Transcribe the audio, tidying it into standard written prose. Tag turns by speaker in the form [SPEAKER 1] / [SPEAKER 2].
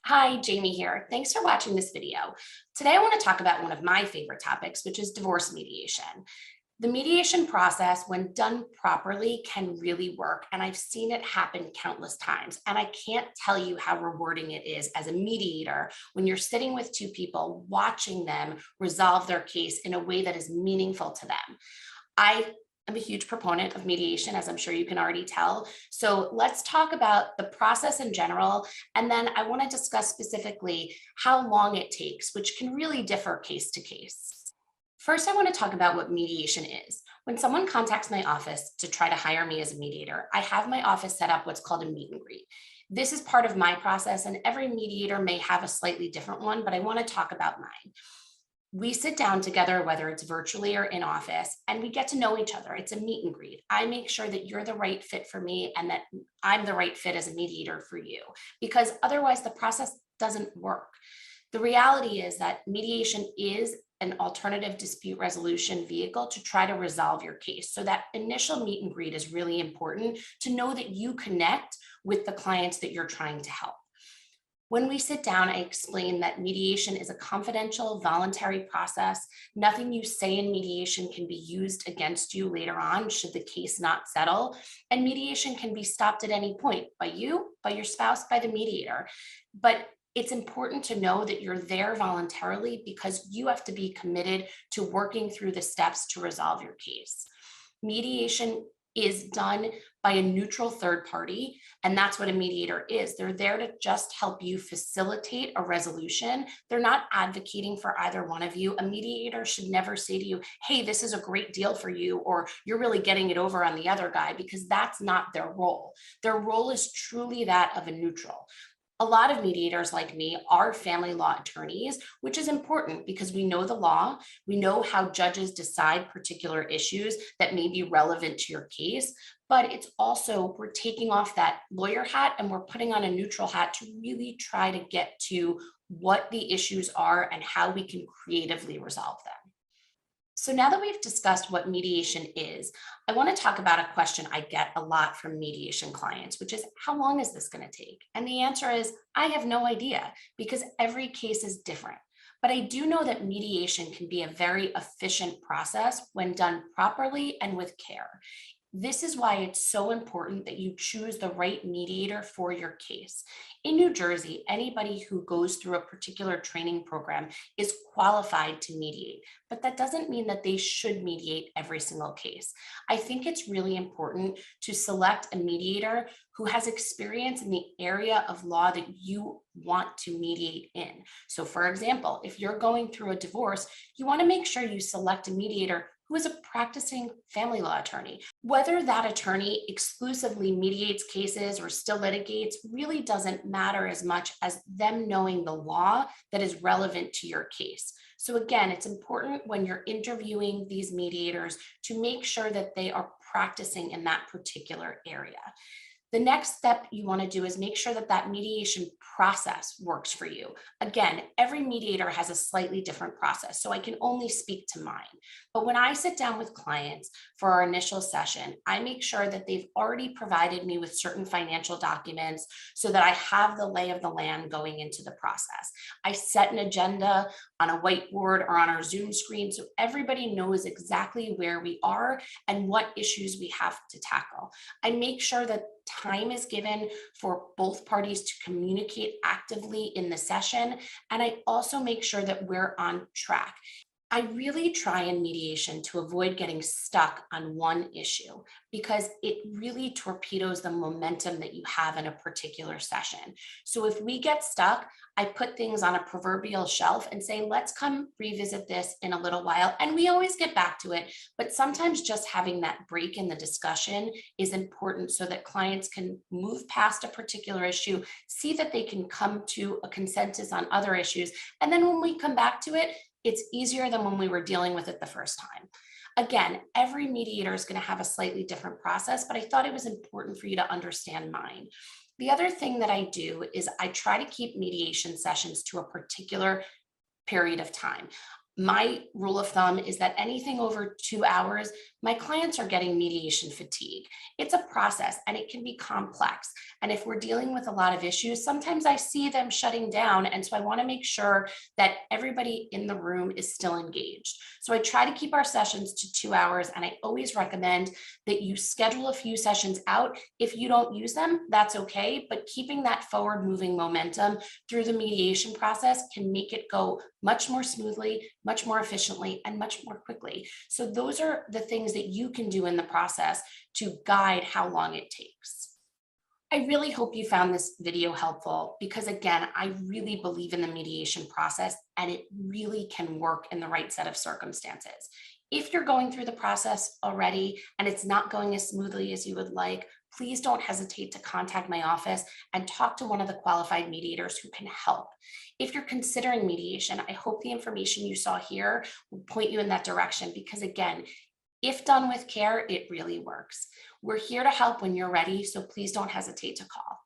[SPEAKER 1] Hi, Jamie here. Thanks for watching this video. Today I want to talk about one of my favorite topics, which is divorce mediation. The mediation process, when done properly, can really work, and I've seen it happen countless times. And I can't tell you how rewarding it is as a mediator when you're sitting with two people, watching them resolve their case in a way that is meaningful to them. I am a huge proponent of mediation, as I'm sure you can already tell. So let's talk about the process in general. And then I want to discuss specifically how long it takes, which can really differ case to case. First, I want to talk about what mediation is. When someone contacts my office to try to hire me as a mediator, I have my office set up what's called a meet and greet. This is part of my process, and every mediator may have a slightly different one, but I want to talk about mine. We sit down together, whether it's virtually or in office, and we get to know each other. It's a meet and greet. I make sure that you're the right fit for me and that I'm the right fit as a mediator for you, because otherwise the process doesn't work. The reality is that mediation is an alternative dispute resolution vehicle to try to resolve your case. So that initial meet and greet is really important to know that you connect with the clients that you're trying to help. When we sit down, I explain that mediation is a confidential, voluntary process. Nothing you say in mediation can be used against you later on should the case not settle. And mediation can be stopped at any point by you, by your spouse, by the mediator. But it's important to know that you're there voluntarily because you have to be committed to working through the steps to resolve your case. Mediation is done by a neutral third party, and that's what a mediator is. They're there to just help you facilitate a resolution. They're not advocating for either one of you. A mediator should never say to you, hey, this is a great deal for you, or you're really getting it over on the other guy, because that's not their role. Their role is truly that of a neutral. A lot of mediators like me are family law attorneys, which is important because we know the law, we know how judges decide particular issues that may be relevant to your case, but it's also we're taking off that lawyer hat and we're putting on a neutral hat to really try to get to what the issues are and how we can creatively resolve them. So now that we've discussed what mediation is, I want to talk about a question I get a lot from mediation clients, which is how long is this going to take? And the answer is I have no idea because every case is different. But I do know that mediation can be a very efficient process when done properly and with care. This is why it's so important that you choose the right mediator for your case. In New Jersey, anybody who goes through a particular training program is qualified to mediate, but that doesn't mean that they should mediate every single case. I think it's really important to select a mediator who has experience in the area of law that you want to mediate in. So, for example, if you're going through a divorce, you want to make sure you select a mediator who is a practicing family law attorney. Whether that attorney exclusively mediates cases or still litigates really doesn't matter as much as them knowing the law that is relevant to your case. So again, it's important when you're interviewing these mediators to make sure that they are practicing in that particular area. The next step you want to do is make sure that that mediation process works for you. Again, every mediator has a slightly different process, so I can only speak to mine. But when I sit down with clients for our initial session, I make sure that they've already provided me with certain financial documents so that I have the lay of the land going into the process. I set an agenda on a whiteboard or on our Zoom screen so everybody knows exactly where we are and what issues we have to tackle. I make sure that time is given for both parties to communicate actively in the session. And I also make sure that we're on track. I really try in mediation to avoid getting stuck on one issue because it really torpedoes the momentum that you have in a particular session. So if we get stuck, I put things on a proverbial shelf and say, let's come revisit this in a little while. And we always get back to it. But sometimes just having that break in the discussion is important so that clients can move past a particular issue, see that they can come to a consensus on other issues. And then when we come back to it, it's easier than when we were dealing with it the first time. Again, every mediator is going to have a slightly different process, but I thought it was important for you to understand mine. The other thing that I do is I try to keep mediation sessions to a particular period of time. My rule of thumb is that anything over 2 hours, my clients are getting mediation fatigue. It's a process and it can be complex. And if we're dealing with a lot of issues, sometimes I see them shutting down. And so I want to make sure that everybody in the room is still engaged. So I try to keep our sessions to 2 hours. And I always recommend that you schedule a few sessions out. If you don't use them, that's okay. But keeping that forward moving momentum through the mediation process can make it go much more smoothly, much more efficiently, and much more quickly. So those are the things that you can do in the process to guide how long it takes. I really hope you found this video helpful because again, I really believe in the mediation process and it really can work in the right set of circumstances. If you're going through the process already and it's not going as smoothly as you would like, please don't hesitate to contact my office and talk to one of the qualified mediators who can help. If you're considering mediation, I hope the information you saw here will point you in that direction because again, if done with care, it really works. We're here to help when you're ready, so please don't hesitate to call.